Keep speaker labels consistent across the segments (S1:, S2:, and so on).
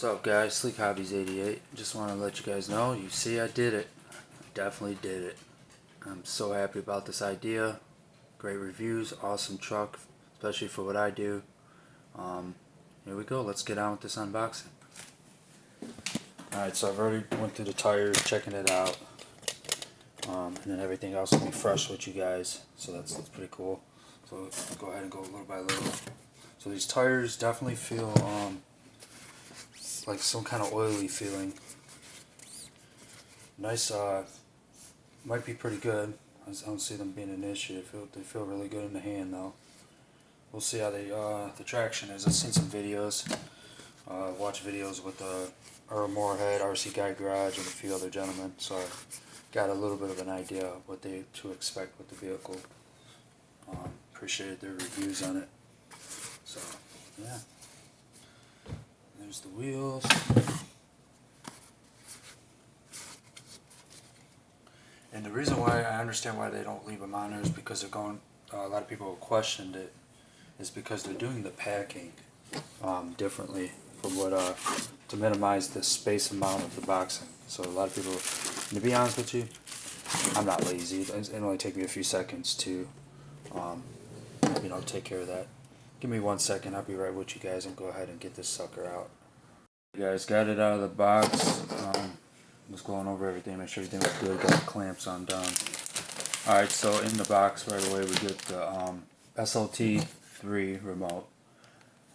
S1: What's up guys, Sleek Hobbies 88. Just want to let you guys know, you see I did it. I definitely did it. I'm so happy about this idea. Great reviews, awesome truck, especially for what I do. Here we go, let's get on with this unboxing. Alright, so I've already went through the tires, checking it out. And then everything else will be fresh with you guys. So that's pretty cool. So I'll go ahead and go little by little. So these tires definitely feel like some kind of oily feeling. Nice, might be pretty good. I don't see them being an issue. They feel really good in the hand though. We'll see how the traction is. I've seen some videos, watched videos with Arrma Big, RC Guy Garage, and a few other gentlemen, so I got a little bit of an idea of what to expect with the vehicle. Appreciated their reviews on it. So, yeah. There's the wheels. And the reason why I understand why they don't leave them on there is because they're going, a lot of people have questioned it, is because they're doing the packing differently from what, to minimize the space amount of the boxing. So a lot of people, and to be honest with you, I'm not lazy. It only take me a few seconds to, take care of that. Give me 1 second, I'll be right with you guys and go ahead and get this sucker out. You guys got it out of the box. Just going over everything, make sure everything looks good, got the clamps undone. Alright, so in the box right away we get the SLT3 remote.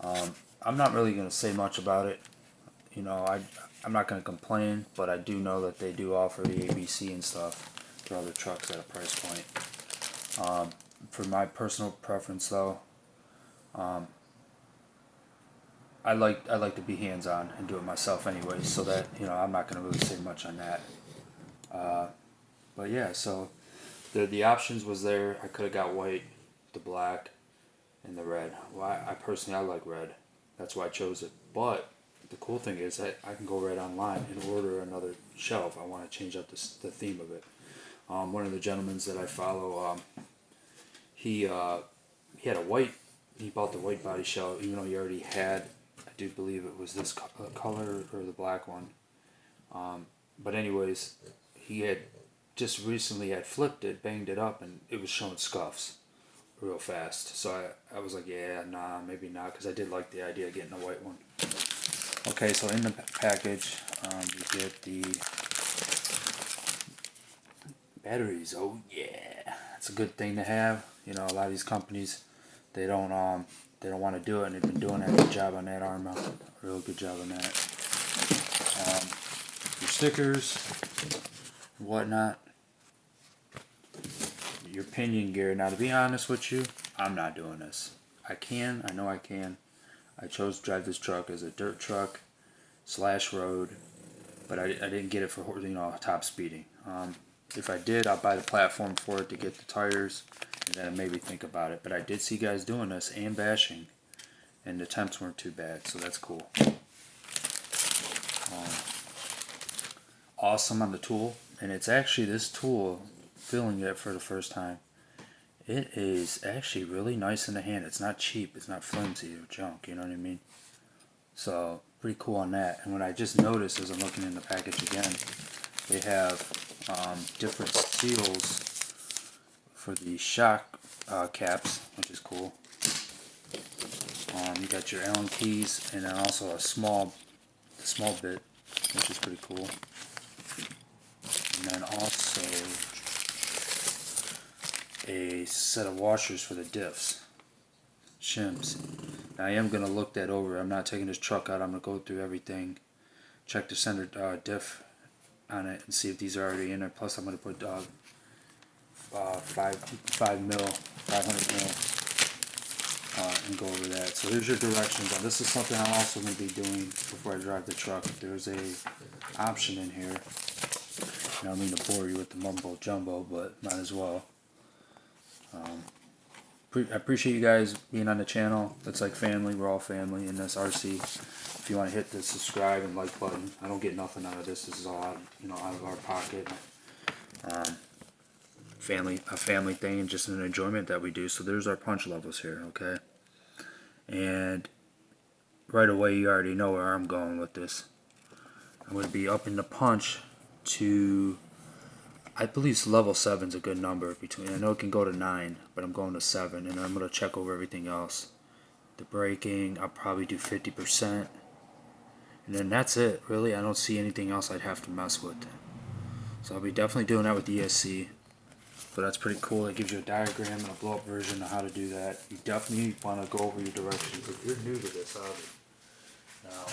S1: I'm not really going to say much about it. I'm not going to complain, but I do know that they do offer the ABC and stuff for other trucks at a price point. For my personal preference though, I like to be hands-on and do it myself anyway, so that I'm not going to really say much on that. But yeah, so the options was there. I could have got white, the black, and the red. Well, I personally like red. That's why I chose it. But the cool thing is I can go right online and order another shelf. I want to change up the theme of it. One of the gentlemen that I follow, he had a white. He bought the white body shell, even though he already had. I do believe it was this color or the black one. But anyways, he had just recently had flipped it, banged it up, and it was showing scuffs real fast. So I was like, yeah, nah, maybe not, because I did like the idea of getting a white one. Okay, so in the package, you get the batteries. Oh yeah, that's a good thing to have. A lot of these companies, they don't want to do it, and they've been doing a good job on that. Arrma, real good job on that. Your stickers, whatnot. Your pinion gear. Now, to be honest with you, I'm not doing this. I know I can. I chose to drive this truck as a dirt truck / road, but I didn't get it for top speeding. If I did, I'll buy the platform for it to get the tires, and then maybe think about it. But I did see guys doing this and bashing, and the temps weren't too bad, so that's cool. Awesome on the tool, and it's actually this tool, feeling it for the first time, it is actually really nice in the hand. It's not cheap, it's not flimsy or junk, you know what I mean? So pretty cool on that. And what I just noticed as I'm looking in the package again, they have different seals for the shock caps, which is cool. You got your Allen keys, and then also a small bit, which is pretty cool. And then also a set of washers for the diffs, shims. Now I am going to look that over. I'm not taking this truck out. I'm going to go through everything, check the center diff on it, and see if these are already in there. Plus I'm going to put 500 mil, and go over that. So here's your directions. Now, this is something I'm also going to be doing before I drive the truck. There's a option in here. I don't mean to bore you with the mumbo jumbo, but might as well. I appreciate you guys being on the channel. It's like family. We're all family in this RC. If you want to hit the subscribe and like button, I don't get nothing out of this. This is all out of our pocket. A family thing, and just an enjoyment that we do. So there's our punch levels here, okay? And right away you already know where I'm going with this. I'm going to be upping the punch to, I believe level 7 is a good number. I know it can go to 9, but I'm going to 7, and I'm going to check over everything else. The braking, I'll probably do 50%. And then that's it, really. I don't see anything else I'd have to mess with. So I'll be definitely doing that with the ESC. So that's pretty cool. It gives you a diagram and a blow-up version of how to do that. You definitely want to go over your directions if you're new to this hobby. Now,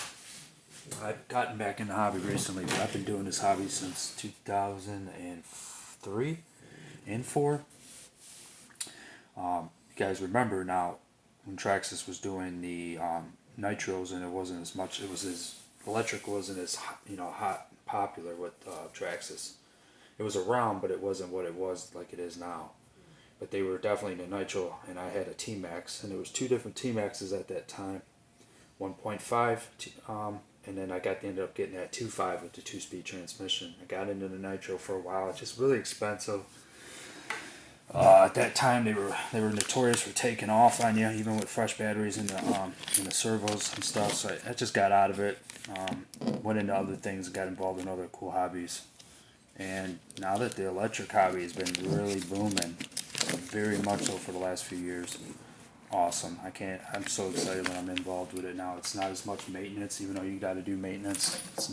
S1: I've gotten back in the hobby recently, but I've been doing this hobby since 2003 and 4. You guys remember now when Traxxas was doing the nitros, and it wasn't as much. It was as electric wasn't as hot and popular with Traxxas. It was around, but it wasn't what it was like it is now. But they were definitely in the nitro, and I had a T-Max, and there was 2 different T-Maxes at that time, 1.5, and then I ended up getting that 2.5 with the 2-speed transmission. I got into the nitro for a while. It's just really expensive. At that time, they were notorious for taking off on you, even with fresh batteries in the servos and stuff. So I just got out of it, went into other things, and got involved in other cool hobbies. And now that the electric hobby has been really booming, very much so for the last few years, awesome. I'm so excited when I'm involved with it now. It's not as much maintenance, even though you got to do maintenance. It's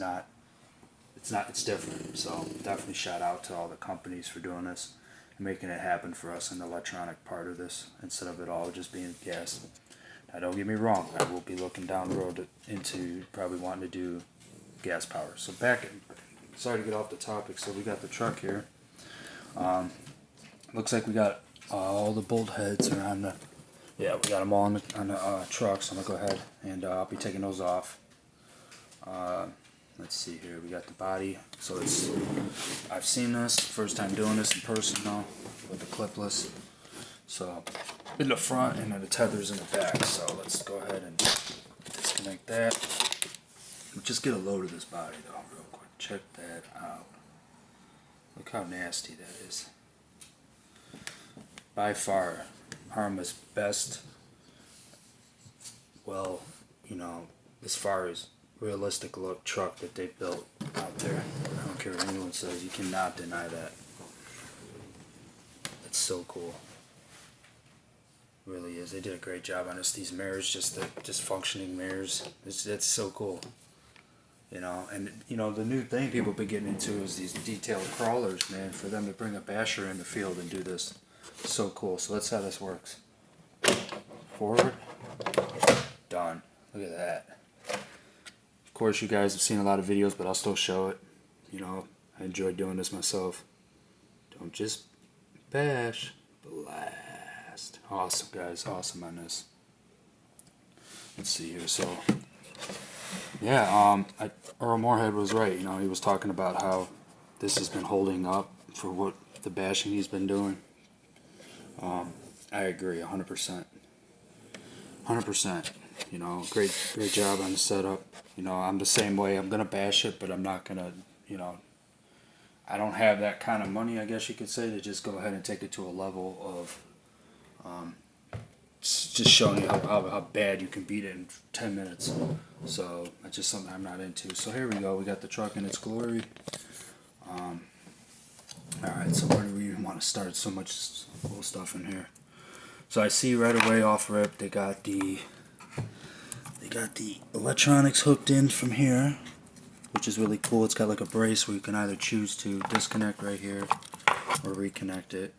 S1: different. So definitely shout out to all the companies for doing this and making it happen for us in the electronic part of this instead of it all just being gas. Now don't get me wrong, I will be looking down the road into probably wanting to do gas power. So sorry to get off the topic. So we got the truck here. Looks like we got all the bolt heads are on the. Yeah, we got them all on the truck. So I'm gonna go ahead and I'll be taking those off. Let's see here. We got the body. So I've seen this first time doing this in person now with the clipless. So in the front and then the tethers in the back. So let's go ahead and disconnect that. Just get a load of this body though, real quick. Check that out. Look how nasty that is. By far, Arrma's best, well, as far as realistic look truck that they built out there. I don't care what anyone says, you cannot deny that. It's so cool. It really is. They did a great job on this. These mirrors, just functioning mirrors. It's so cool. And the new thing people been getting into is these detailed crawlers, man. For them to bring a basher in the field and do this, so cool. So let's see how this works. Forward, done. Look at that. Of course, you guys have seen a lot of videos, but I'll still show it. I enjoy doing this myself. Don't just bash, blast. Awesome, guys. Awesome on this. Let's see here. So. Yeah, Earl Moorhead was right. He was talking about how this has been holding up for what the bashing he's been doing. I agree, 100%. 100%. Great job on the setup. I'm the same way. I'm gonna bash it, but I'm not gonna. I don't have that kind of money, I guess you could say, to just go ahead and take it to a level of. Just showing you how bad you can beat it in 10 minutes. So that's just something I'm not into. So here we go. We got the truck in its glory. Alright, so where do we even want to start? So much cool stuff in here. So I see right away off rip they got the electronics hooked in from here, which is really cool. It's got like a brace where you can either choose to disconnect right here or reconnect it.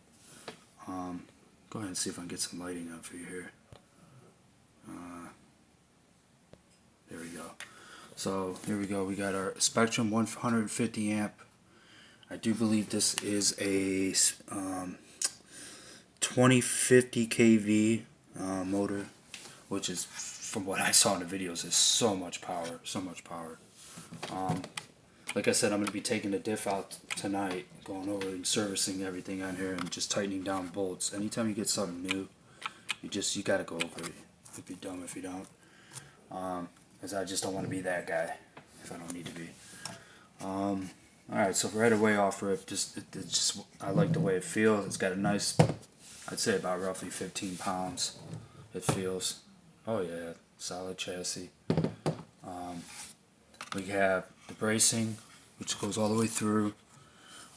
S1: Go ahead and see if I can get some lighting up for you here. There we go. So here we go. We got our Spectrum 150 amp. I do believe this is a 2050 kV motor, which is, from what I saw in the videos, is so much power. So much power. Like I said, I'm going to be taking the diff out tonight, going over and servicing everything on here and just tightening down bolts. Anytime you get something new, you got to go over it. You'd be dumb if you don't. Because I just don't want to be that guy if I don't need to be. Alright, so right away off rip, I like the way it feels. It's got a nice, I'd say about roughly 15 pounds. It feels. Oh yeah, solid chassis. We have the bracing, which goes all the way through.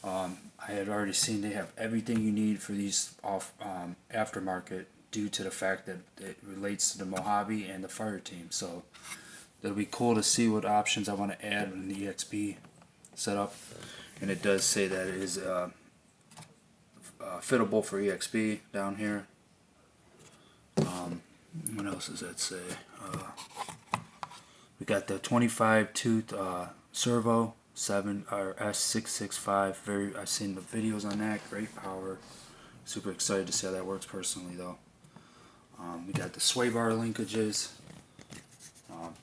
S1: I had already seen they have everything you need for these aftermarket due to the fact that it relates to the Mojave and the fire team. So it'll be cool to see what options I want to add in the EXP setup. And it does say that it is fittable for EXP down here. What else does that say? We got the 25 tooth servo 7 or S665. I've seen the videos on that. Great power. Super excited to see how that works personally though. We got the sway bar linkages.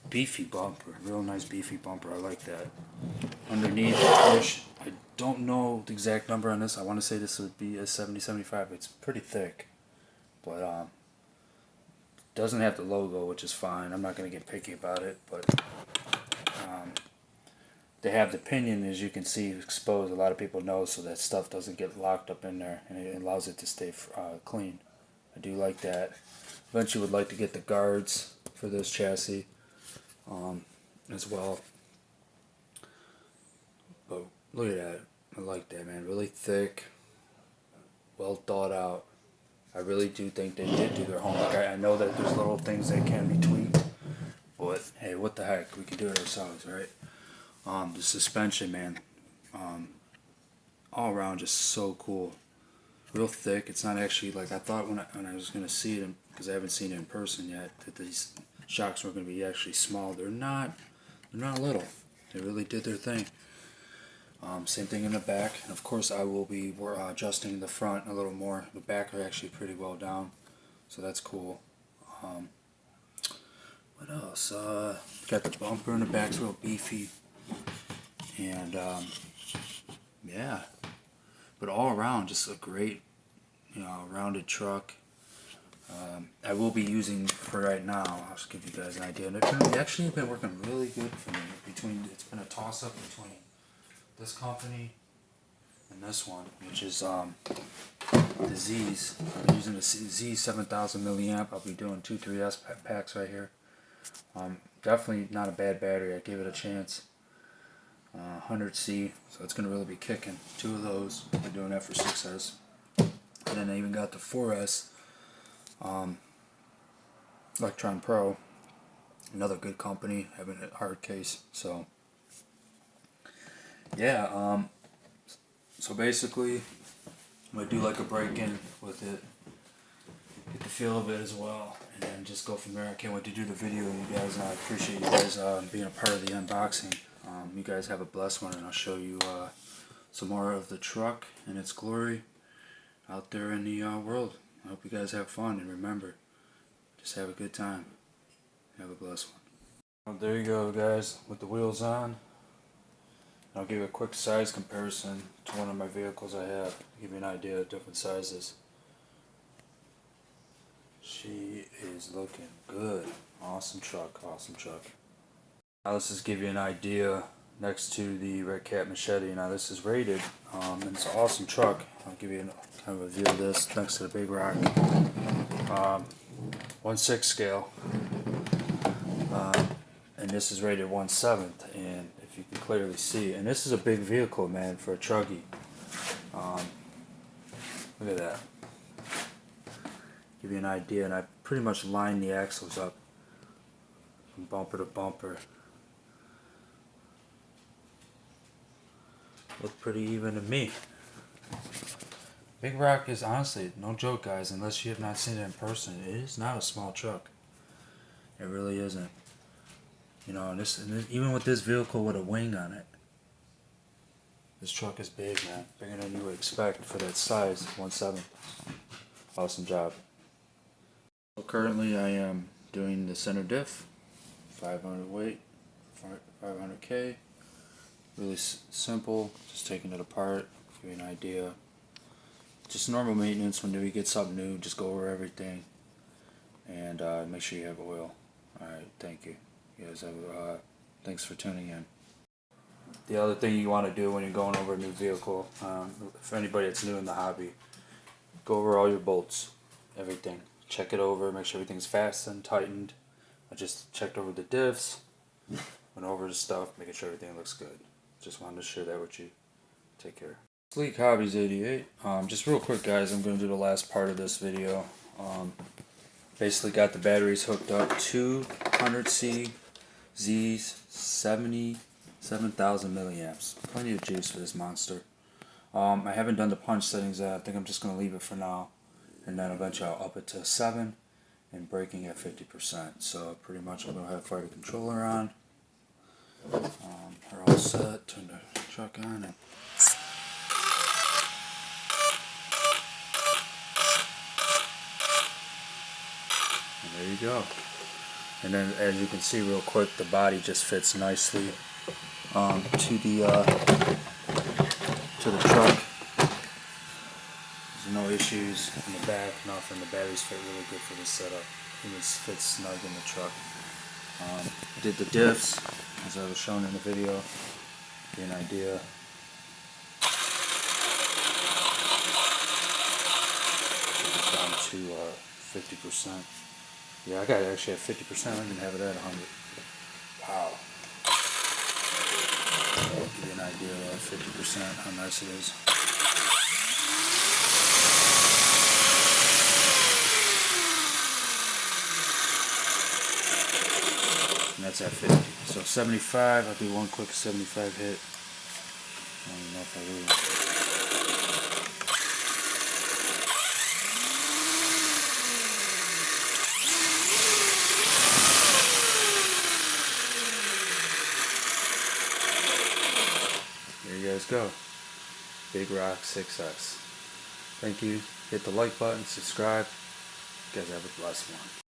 S1: Beefy bumper, real nice beefy bumper. I like that. Underneath, I don't know the exact number on this. I want to say this would be a 7075. It's pretty thick, but doesn't have the logo, which is fine. I'm not gonna get picky about it, but they have the pinion, as you can see, exposed. A lot of people know, so that stuff doesn't get locked up in there, and it allows it to stay clean. I do like that. Eventually, would like to get the guards for this chassis as well. But look at that. I like that, man. Really thick, well thought out. I really do think they did do their homework. I know that there's little things that can be tweaked, but hey, what the heck? We can do it ourselves, right? The suspension, man, all around just so cool. Real thick. It's not actually like I thought when I was going to see it, because I haven't seen it in person yet, that these shocks were going to be actually small. They're not little. They really did their thing. Same thing in the back. And of course, I will be adjusting the front a little more. The back are actually pretty well down, so that's cool. What else? Got the bumper in the back's real beefy, and yeah. But all around, just a great, rounded truck. I will be using for right now. I'll just give you guys an idea. And it's actually been working really good for me. It's been a toss-up between this company and this one, which is the Z's. I'm using the Z 7000 milliamp. I'll be doing 2-3S packs right here. Definitely not a bad battery. I gave it a chance. 100C, so it's going to really be kicking. 2 of those. We're doing that for 6S. And then I even got the 4S Electron Pro. Another good company, having a hard case. So yeah, so basically I'm going to do like a break-in with it, get the feel of it as well, and then just go from there. I can't wait to do the video with you guys, and I appreciate you guys being a part of the unboxing. You guys have a blessed one, and I'll show you some more of the truck and its glory out there in the world. I hope you guys have fun, and remember, just have a good time. Have a blessed one. Well, there you go, guys, with the wheels on. I'll give you a quick size comparison to one of my vehicles I have, to give you an idea of different sizes. She is looking good. Awesome truck, awesome truck. Now let's just give you an idea next to the Red Cat Machete. Now this is rated, and it's an awesome truck. I'll give you kind of a view of this next to the Big Rock. 1/6 scale, and this is rated 1/7, and if you can clearly see, and this is a big vehicle, man, for a truggy. Look at that. Give you an idea, and I pretty much lined the axles up from bumper to bumper. Look pretty even to me. Big Rock is, honestly, no joke, guys, unless you have not seen it in person, it is not a small truck. It really isn't. And this, even with this vehicle with a wing on it, this truck is big, man. Bigger than you would expect for that size, 1/7. Awesome job. So currently I am doing the center diff, 500 weight, 500K. Really simple, just taking it apart, give you an idea. Just normal maintenance. When we get something new, just go over everything, and make sure you have oil. Alright, thank you. You guys have thanks for tuning in. The other thing you want to do when you're going over a new vehicle, for anybody that's new in the hobby, go over all your bolts, everything. Check it over, make sure everything's fastened, tightened. I just checked over the diffs, went over the stuff, making sure everything looks good. Just wanted to share that with you. Take care. Sleek Hobbies 88. Just real quick, guys, I'm going to do the last part of this video. Basically got the batteries hooked up. 200C Z's 77,000 milliamps. Plenty of juice for this monster. I haven't done the punch settings yet. I think I'm just going to leave it for now. And then eventually I'll up it to 7 and braking at 50%. So pretty much I'm going to have fire the controller on. We're all set. Turn the truck on. And there you go. And then as you can see real quick, the body just fits nicely to the truck. There's no issues in the back, nothing. The batteries fit really good for this setup. It just fits snug in the truck. Did the diffs as I was shown in the video. Give you an idea. It's down to 50%. Yeah, I got it actually at 50%. I didn't have it at 100. Wow. Give you an idea of 50%, how nice it is. And that's at 50. So 75, I'll do one quick 75 hit. I don't even know if I really... There you guys go. Big Rock 6S. Thank you. Hit the like button, subscribe. You guys have a blessed one.